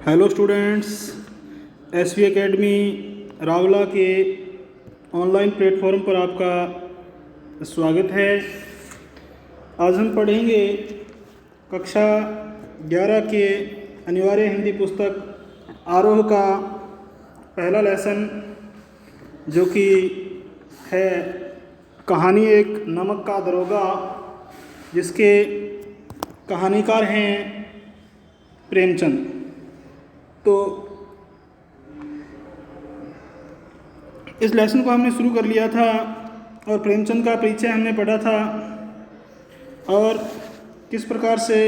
Hello students, S V academy Rawla के online platform पर आपका स्वागत है। आज हम पढ़ेंगे कक्षा 11 के अनिवार्य हिंदी पुस्तक आरोह का पहला लेसन, जो कि है कहानी एक नमक का दरोगा, जिसके कहानीकार हैं प्रेमचंद। तो इस लेसन को हमने शुरू कर लिया था और प्रेमचंद का परिचय हमने पढ़ा था और किस प्रकार से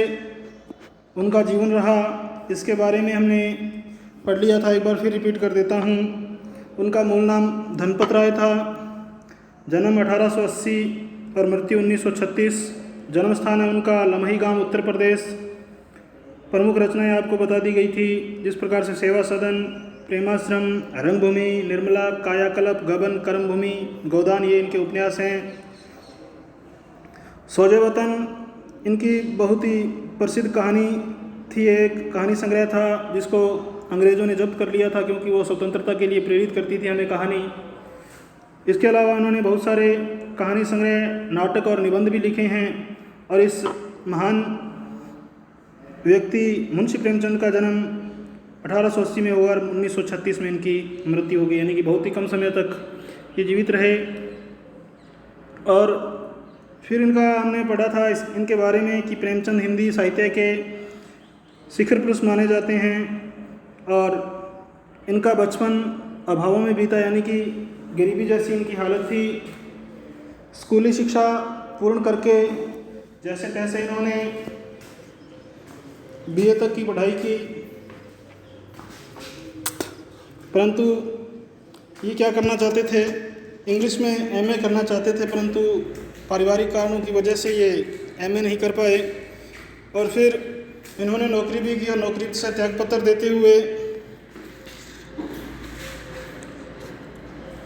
उनका जीवन रहा इसके बारे में हमने पढ़ लिया था। एक बार फिर रिपीट कर देता हूँ। उनका मूल नाम धनपत राय था। जन्म 1880 और मृत्यु 1936। जन्म स्थान है उनका लम्ही गांव, उत्तर प्रदेश। प्रमुख रचनाएं आपको बता दी गई थी, जिस प्रकार से सेवा सदन, प्रेमाश्रम, रंगभूमि, निर्मला, कायाकल्प, गबन, कर्मभूमि, गोदान, ये इनके उपन्यास हैं। सौजे वतन इनकी बहुत ही प्रसिद्ध कहानी थी। एक कहानी संग्रह था जिसको अंग्रेज़ों ने जब्त कर लिया था, क्योंकि वो स्वतंत्रता के लिए प्रेरित करती थी हमें कहानी। इसके अलावा उन्होंने बहुत सारे कहानी संग्रह, नाटक और निबंध भी लिखे हैं। और इस महान व्यक्ति मुंशी प्रेमचंद का जन्म 1880 में हुआ और 1936 में इनकी मृत्यु हो गई, यानी कि बहुत ही कम समय तक ये जीवित रहे। और फिर इनका हमने पढ़ा था इनके बारे में कि प्रेमचंद हिंदी साहित्य के शिखर पुरुष माने जाते हैं और इनका बचपन अभावों में बीता, यानी कि गरीबी जैसी इनकी हालत थी। स्कूली शिक्षा पूर्ण करके जैसे तैसे इन्होंने बीए तक की पढ़ाई की, परंतु ये क्या करना चाहते थे, इंग्लिश में एमए करना चाहते थे, परंतु पारिवारिक कारणों की वजह से ये एमए नहीं कर पाए। और फिर इन्होंने नौकरी भी की और नौकरी से त्यागपत्र देते हुए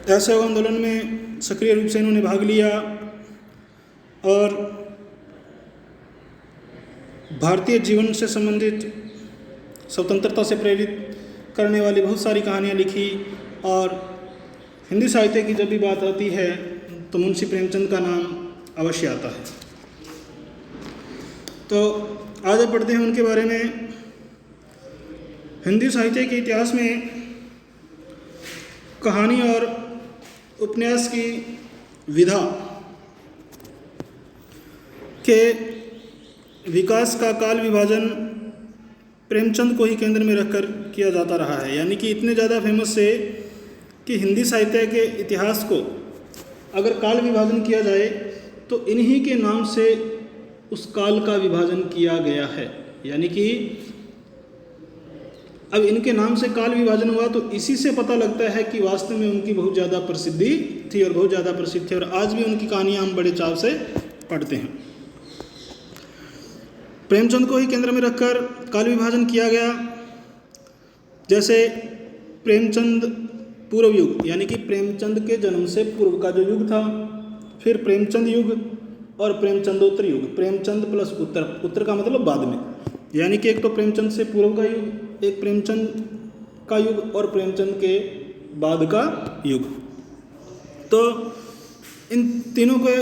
असहयोग आंदोलन में सक्रिय रूप से इन्होंने भाग लिया और भारतीय जीवन से संबंधित स्वतंत्रता से प्रेरित करने वाली बहुत सारी कहानियाँ लिखी। और हिंदी साहित्य की जब भी बात आती है तो मुंशी प्रेमचंद का नाम अवश्य आता है। तो आज अब पढ़ते हैं उनके बारे में। हिंदी साहित्य के इतिहास में कहानी और उपन्यास की विधा के विकास का काल विभाजन प्रेमचंद को ही केंद्र में रखकर किया जाता रहा है, यानी कि इतने ज़्यादा फेमस है कि हिंदी साहित्य के इतिहास को अगर काल विभाजन किया जाए तो इन्हीं के नाम से उस काल का विभाजन किया गया है। यानी कि अब इनके नाम से काल विभाजन हुआ तो इसी से पता लगता है कि वास्तव में उनकी बहुत ज़्यादा प्रसिद्धि थी और बहुत ज़्यादा प्रसिद्ध थी, और आज भी उनकी कहानियाँ हम बड़े चाव से पढ़ते हैं। प्रेमचंद को ही केंद्र में रखकर काल विभाजन किया गया। जैसे प्रेमचंद पूर्व युग, यानी कि प्रेमचंद के जन्म से पूर्व का जो युग था, फिर प्रेमचंद युग और प्रेमचंदोत्तर युग। प्रेमचंद प्लस उत्तर, उत्तर का मतलब बाद में, यानी कि एक तो प्रेमचंद से पूर्व का युग, एक प्रेमचंद का युग और प्रेमचंद के बाद का युग। तो इन तीनों को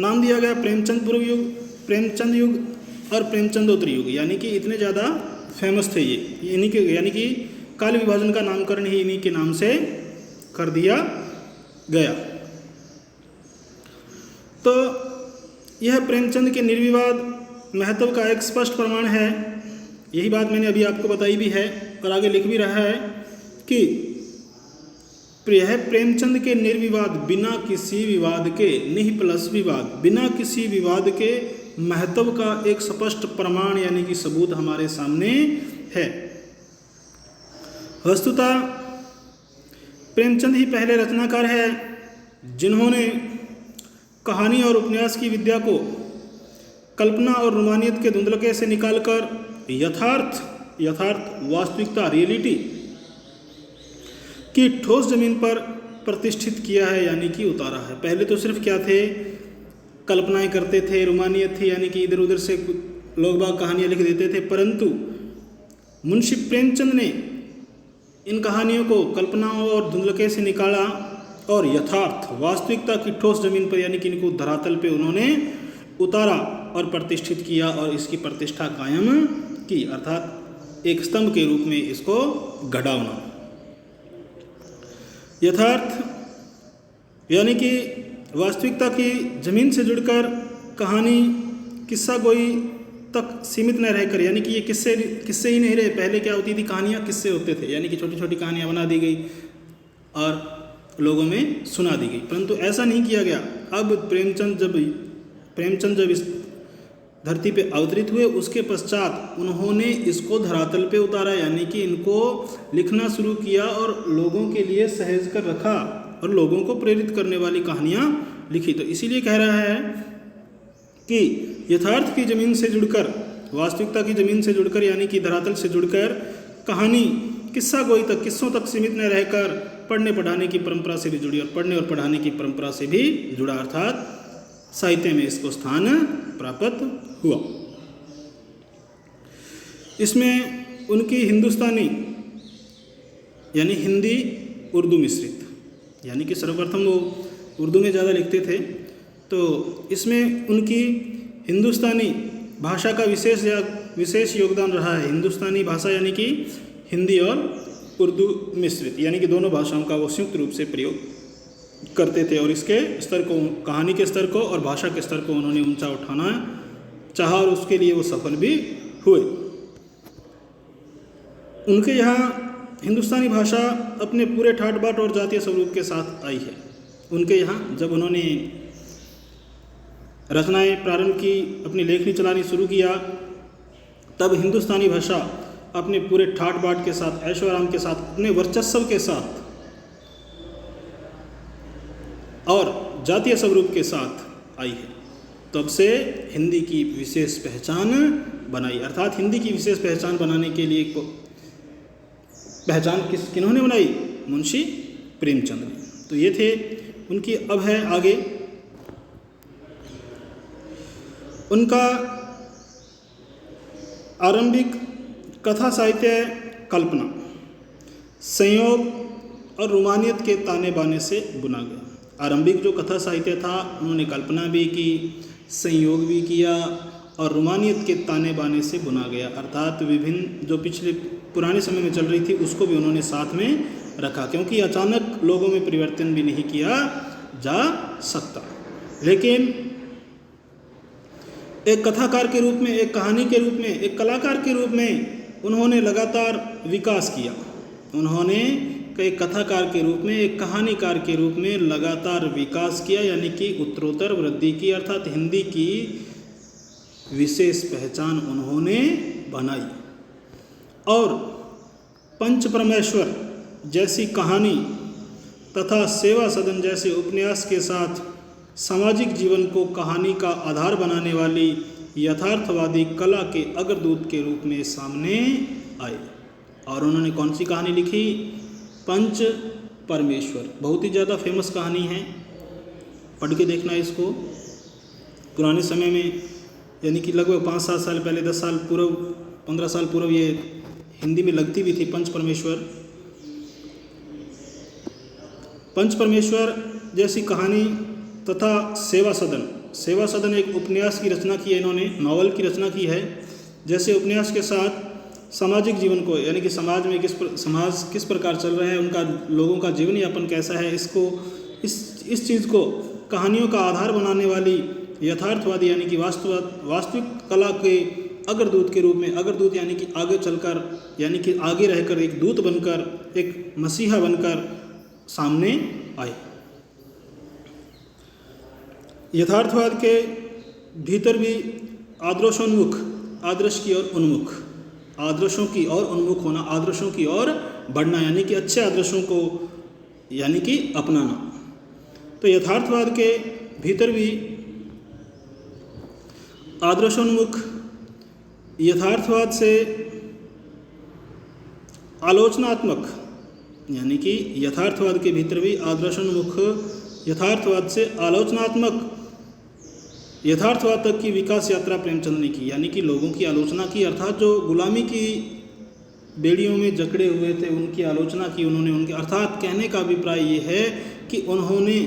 नाम दिया गया प्रेमचंद पूर्व युग, प्रेमचंद युग और प्रेमचंदोत्तर युग, यानी कि इतने ज़्यादा फेमस थे ये इन्हीं के, यानी कि काल विभाजन का नामकरण ही इन्हीं के नाम से कर दिया गया। तो यह प्रेमचंद के निर्विवाद महत्व का एक स्पष्ट प्रमाण है। यही बात मैंने अभी आपको बताई भी है और आगे लिख भी रहा है कि यह प्रेमचंद के निर्विवाद, बिना किसी विवाद के, निह प्लस विवाद, बिना किसी विवाद के महत्व का एक स्पष्ट प्रमाण यानी कि सबूत हमारे सामने है। वस्तुतः प्रेमचंद ही पहले रचनाकार है जिन्होंने कहानी और उपन्यास की विद्या को कल्पना और रोमानियत के धुंधलके से निकालकर यथार्थ वास्तविकता, रियलिटी की ठोस जमीन पर प्रतिष्ठित किया है, यानी कि उतारा है। पहले तो सिर्फ क्या थे, कल्पनाएं करते थे, रोमानियत थी, यानी कि इधर उधर से लोग बाग कहानियाँ लिख देते थे, परंतु मुंशी प्रेमचंद ने इन कहानियों को कल्पनाओं और धुंधलके से निकाला और यथार्थ वास्तविकता की ठोस जमीन पर यानी कि इनको धरातल पे उन्होंने उतारा और प्रतिष्ठित किया और इसकी प्रतिष्ठा कायम की, अर्थात एक स्तंभ के रूप में इसको गढ़ा उन्होंने। यथार्थ यानी कि वास्तविकता की जमीन से जुड़कर कहानी किस्सा गोई तक सीमित न रहकर, यानी कि ये किस्से ही नहीं रहे। पहले क्या होती थी, कहानियाँ किस्से होते थे, यानी कि छोटी छोटी कहानियाँ बना दी गई और लोगों में सुना दी गई, परंतु ऐसा नहीं किया गया। अब प्रेमचंद जब इस धरती पे अवतरित हुए उसके पश्चात उन्होंने इसको धरातल पे उतारा, यानी कि इनको लिखना शुरू किया और लोगों के लिए सहेज कर रखा और लोगों को प्रेरित करने वाली कहानियाँ लिखी। तो इसीलिए कह रहा है कि यथार्थ की ज़मीन से जुड़कर, वास्तविकता की ज़मीन से जुड़कर, यानी कि धरातल से जुड़कर कहानी किस्सा गोई तक, किस्सों तक सीमित न रहकर पढ़ने पढ़ाने की परंपरा से भी जुड़ी और पढ़ने और पढ़ाने की परंपरा से भी जुड़ा, अर्थात साहित्य में इसको स्थान प्राप्त हुआ। इसमें उनकी हिंदुस्तानी यानी हिंदी उर्दू मिश्रित, यानी कि सर्वप्रथम वो उर्दू में ज़्यादा लिखते थे, तो इसमें उनकी हिंदुस्तानी भाषा का विशेष योगदान रहा है। हिंदुस्तानी भाषा यानी कि हिंदी और उर्दू मिश्रित, यानी कि दोनों भाषाओं का वो संयुक्त रूप से प्रयोग करते थे और इसके स्तर को, कहानी के स्तर को और भाषा के स्तर को उन्होंने ऊंचा उठाना चाहा और उसके लिए वो सफल भी हुए। उनके यहाँ हिंदुस्तानी भाषा अपने पूरे ठाट बाट और जातीय स्वरूप के साथ आई है। उनके यहाँ जब उन्होंने रचनाएं प्रारंभ की, अपनी लेखनी चलानी शुरू किया, तब हिंदुस्तानी भाषा अपने पूरे ठाट बाट के साथ, ऐशो आराम के साथ, अपने वर्चस्व के साथ और जातीय स्वरूप के साथ आई है। तब से हिंदी की विशेष पहचान बनाई, अर्थात हिंदी की विशेष पहचान बनाने के लिए पहचान किन्होंने बनाई? मुंशी प्रेमचंद ने। तो ये थे उनकी। अब है आगे उनका आरंभिक कथा साहित्य कल्पना, संयोग और रोमानियत के ताने बाने से बुना गया। आरंभिक जो कथा साहित्य था उन्होंने कल्पना भी की, संयोग भी किया और रोमानियत के ताने बाने से बुना गया, अर्थात विभिन्न जो पिछले पुराने समय में चल रही थी उसको भी उन्होंने साथ में रखा, क्योंकि अचानक लोगों में परिवर्तन भी नहीं किया जा सकता। लेकिन एक कथाकार के रूप में, एक कहानी के रूप में, एक कलाकार के रूप में उन्होंने लगातार विकास किया। उन्होंने एक कथाकार के रूप में, एक कहानीकार के रूप में लगातार विकास किया, यानी कि उत्तरोत्तर वृद्धि की, अर्थात हिंदी की विशेष पहचान उन्होंने बनाई। और पंच परमेश्वर जैसी कहानी तथा सेवा सदन जैसे उपन्यास के साथ सामाजिक जीवन को कहानी का आधार बनाने वाली यथार्थवादी कला के अग्रदूत के रूप में सामने आए। और उन्होंने कौन सी कहानी लिखी? पंच परमेश्वर। बहुत ही ज़्यादा फेमस कहानी है, पढ़ के देखना इसको। पुराने समय में, यानी कि लगभग 5-7 साल पहले, 10 साल पूर्व, 15 साल पूर्व ये हिंदी में लगती भी थी, पंच परमेश्वर। पंच परमेश्वर जैसी कहानी तथा सेवा सदन एक उपन्यास की रचना की है इन्होंने, नॉवल की रचना की है। जैसे उपन्यास के साथ सामाजिक जीवन को, यानी कि समाज में समाज किस प्रकार चल रहे हैं, उनका लोगों का जीवन यापन कैसा है, इसको इस चीज़ को कहानियों का आधार बनाने वाली यथार्थवादी यानी कि वास्तविक कला के अग्रदूत के रूप में, अग्रदूत यानी कि आगे चलकर, यानी कि आगे रहकर एक दूत बनकर, एक मसीहा बनकर सामने आए। यथार्थवाद के भीतर भी आदर्शोन्मुख, आदर्श की ओर उन्मुख, आदर्शों की ओर उन्मुख होना, आदर्शों की ओर बढ़ना, यानी कि अच्छे आदर्शों को यानी कि अपनाना। तो यथार्थवाद के भीतर भी आदर्शोन्मुख, यथार्थवाद से आलोचनात्मक, यानी कि यथार्थवाद के भीतर भी आदर्शोन्मुख, यथार्थवाद से आलोचनात्मक यथार्थवाद तक की विकास यात्रा प्रेमचंद ने की, यानी कि लोगों की आलोचना की, अर्थात जो गुलामी की बेड़ियों में जकड़े हुए थे उनकी आलोचना की उन्होंने। उनके अर्थात कहने का अभिप्राय ये है कि उन्होंने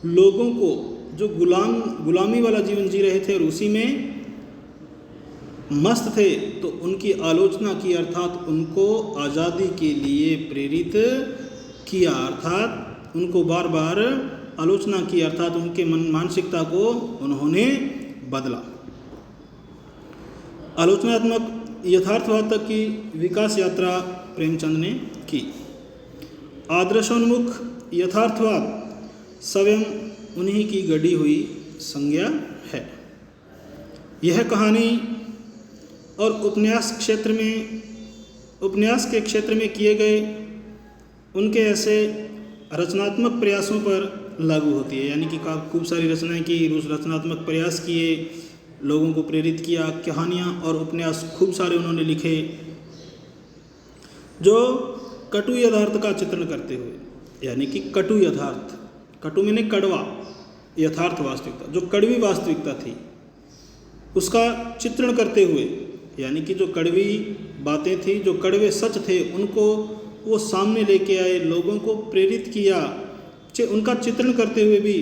लोगों को जो गुलामी वाला जीवन जी रहे थे और उसी में मस्त थे, तो उनकी आलोचना की, अर्थात उनको आज़ादी के लिए प्रेरित किया, अर्थात उनको बार बार आलोचना की, अर्थात उनके मानसिकता को उन्होंने बदला। आलोचनात्मक यथार्थवाद तक की विकास यात्रा प्रेमचंद ने की। आदर्शोन्मुख यथार्थवाद स्वयं उन्हीं की गढ़ी हुई संज्ञा है। यह कहानी और उपन्यास के क्षेत्र में किए गए उनके ऐसे रचनात्मक प्रयासों पर लागू होती है। यानी कि खूब सारी रचनाएं की, रचनात्मक प्रयास किए, लोगों को प्रेरित किया, कहानियाँ और उपन्यास खूब सारे उन्होंने लिखे जो कटु यथार्थ का चित्रण करते हुए, यानी कि कटु यथार्थ, कटु मैंने कड़वा, यथार्थ वास्तविकता, जो कड़वी वास्तविकता थी उसका चित्रण करते हुए, यानी कि जो कड़वी बातें थी, जो कड़वे सच थे, उनको वो सामने लेके आए, लोगों को प्रेरित किया। उनका चित्रण करते हुए भी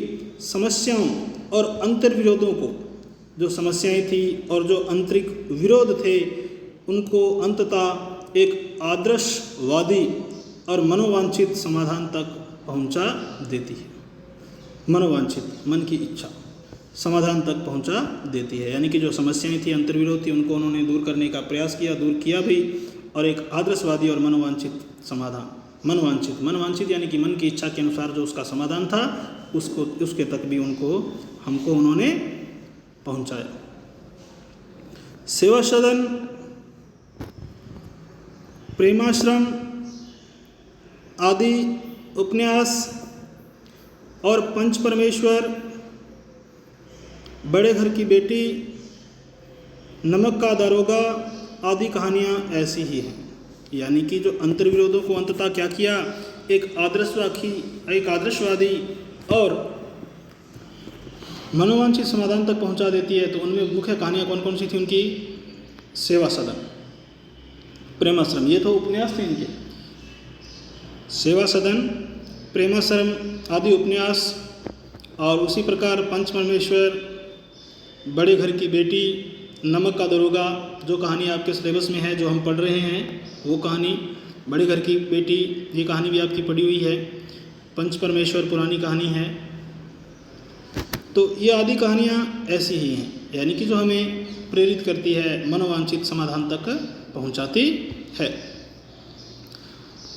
समस्याओं और अंतर्विरोधों को, जो समस्याएं थी और जो आंतरिक विरोध थे, उनको अंततः एक आदर्शवादी और मनोवांछित समाधान तक पहुंचा देती है। मनोवांछित, मन की इच्छा, समाधान तक पहुंचा देती है। यानी कि जो समस्याएं थी, अंतर्विरोध थी, उनको उन्होंने दूर करने का प्रयास किया, दूर किया भी, और एक आदर्शवादी और मनोवांछित समाधान, मनोवांछित यानी कि मन की इच्छा के अनुसार जो उसका समाधान था, उसके तक भी हमको उन्होंने पहुंचाया। सेवा सदन, प्रेमाश्रम आदि उपन्यास और पंच परमेश्वर, बड़े घर की बेटी, नमक का दारोगा आदि कहानियाँ ऐसी ही हैं। यानी कि जो अंतर्विरोधों को अंततः क्या किया, एक आदर्शवादी और मनोवांछित समाधान तक पहुंचा देती है। तो उनमें मुख्य कहानियाँ कौन कौन सी थी उनकी? सेवा सदन, प्रेमाश्रम, ये तो उपन्यास थे इनके। सेवा सदन, प्रेमाश्रम आदि उपन्यास, और उसी प्रकार पंच परमेश्वर, बड़े घर की बेटी, नमक का दरोगा, जो कहानी आपके सिलेबस में है, जो हम पढ़ रहे हैं, वो कहानी, बड़े घर की बेटी, ये कहानी भी आपकी पढ़ी हुई है। पंच परमेश्वर पुरानी कहानी है। तो ये आदि कहानियाँ ऐसी ही हैं, यानी कि जो हमें प्रेरित करती है, मनोवांछित समाधान तक पहुंचाती है।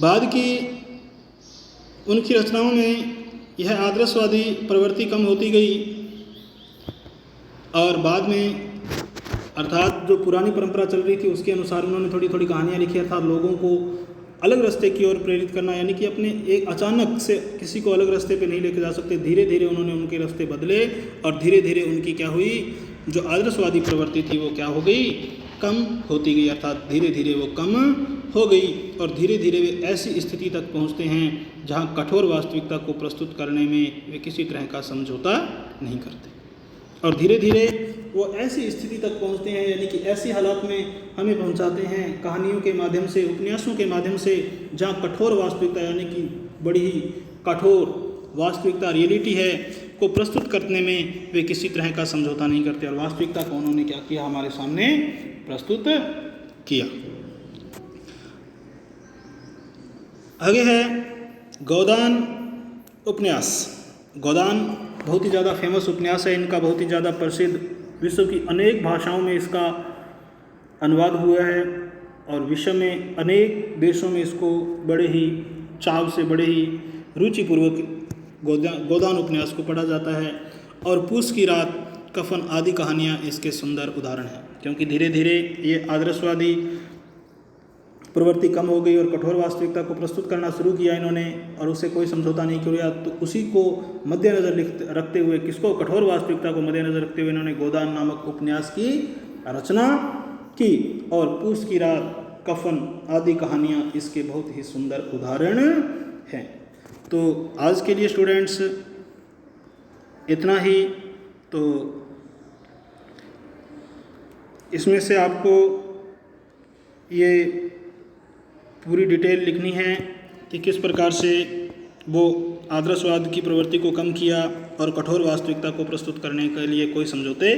बाद की उनकी रचनाओं में यह आदर्शवादी प्रवृत्ति कम होती गई, और बाद में अर्थात जो पुरानी परंपरा चल रही थी उसके अनुसार उन्होंने थोड़ी थोड़ी कहानियाँ लिखी, अर्थात लोगों को अलग रास्ते की ओर प्रेरित करना। यानी कि अपने एक अचानक से किसी को अलग रास्ते पे नहीं लेके जा सकते, धीरे धीरे उन्होंने उनके रास्ते बदले, और धीरे धीरे उनकी क्या हुई, जो आदर्शवादी प्रवृत्ति थी वो क्या हो गई, कम होती गई, अर्थात धीरे धीरे वो कम हो गई, और धीरे धीरे वे ऐसी स्थिति तक पहुँचते हैं जहाँ कठोर वास्तविकता को प्रस्तुत करने में वे किसी तरह का समझौता नहीं करते, और धीरे धीरे वो ऐसी स्थिति तक पहुंचते हैं, यानी कि ऐसी हालात में हमें पहुंचाते हैं कहानियों के माध्यम से, उपन्यासों के माध्यम से, जहाँ कठोर वास्तविकता, यानी कि बड़ी ही कठोर वास्तविकता, रियलिटी है, को प्रस्तुत करने में वे किसी तरह का समझौता नहीं करते, और वास्तविकता को उन्होंने क्या किया, हमारे सामने प्रस्तुत किया। आगे है गोदान उपन्यास। गोदान बहुत ही ज़्यादा फेमस उपन्यास है इनका, बहुत ही ज़्यादा प्रसिद्ध, विश्व की अनेक भाषाओं में इसका अनुवाद हुआ है, और विश्व में अनेक देशों में इसको बड़े ही चाव से, बड़े ही रुचिपूर्वक गोदान उपन्यास को पढ़ा जाता है। और पूस की रात, कफन आदि कहानियाँ इसके सुंदर उदाहरण हैं, क्योंकि धीरे धीरे ये आदर्शवादी प्रवृत्ति कम हो गई और कठोर वास्तविकता को प्रस्तुत करना शुरू किया इन्होंने, और उससे कोई समझौता नहीं किया। तो उसी को मद्देनज़र रखते हुए, किसको, कठोर वास्तविकता को मद्देनज़र रखते हुए इन्होंने गोदान नामक उपन्यास की रचना की, और पूस की रात, कफन आदि कहानियाँ इसके बहुत ही सुंदर उदाहरण हैं। तो आज के लिए स्टूडेंट्स इतना ही। तो इसमें से आपको ये पूरी डिटेल लिखनी है कि किस प्रकार से वो आदर्शवाद की प्रवृत्ति को कम किया और कठोर वास्तविकता को प्रस्तुत करने के लिए कोई समझौते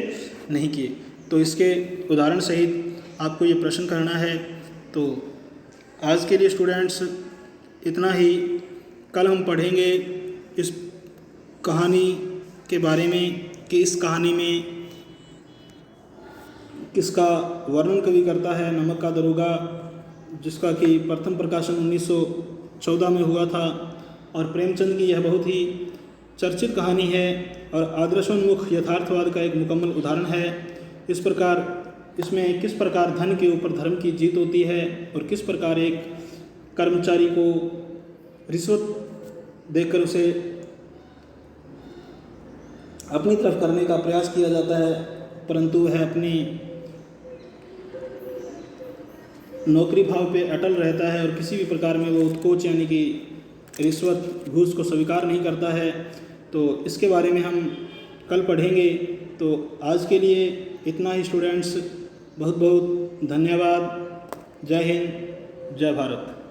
नहीं किए। तो इसके उदाहरण सहित आपको ये प्रश्न करना है। तो आज के लिए स्टूडेंट्स इतना ही। कल हम पढ़ेंगे इस कहानी के बारे में कि इस कहानी में किसका वर्णन कवि करता है, नमक का दरोगा, जिसका कि प्रथम प्रकाशन 1914 में हुआ था। और प्रेमचंद की यह बहुत ही चर्चित कहानी है और आदर्शोन्मुख यथार्थवाद का एक मुकम्मल उदाहरण है। इस प्रकार इसमें किस प्रकार धन के ऊपर धर्म की जीत होती है और किस प्रकार एक कर्मचारी को रिश्वत देकर उसे अपनी तरफ करने का प्रयास किया जाता है, परंतु वह अपनी नौकरी भाव पे अटल रहता है और किसी भी प्रकार में वो उत्कोच यानी कि रिश्वत घूस को स्वीकार नहीं करता है। तो इसके बारे में हम कल पढ़ेंगे। तो आज के लिए इतना ही स्टूडेंट्स। बहुत बहुत धन्यवाद। जय हिंद, जय भारत।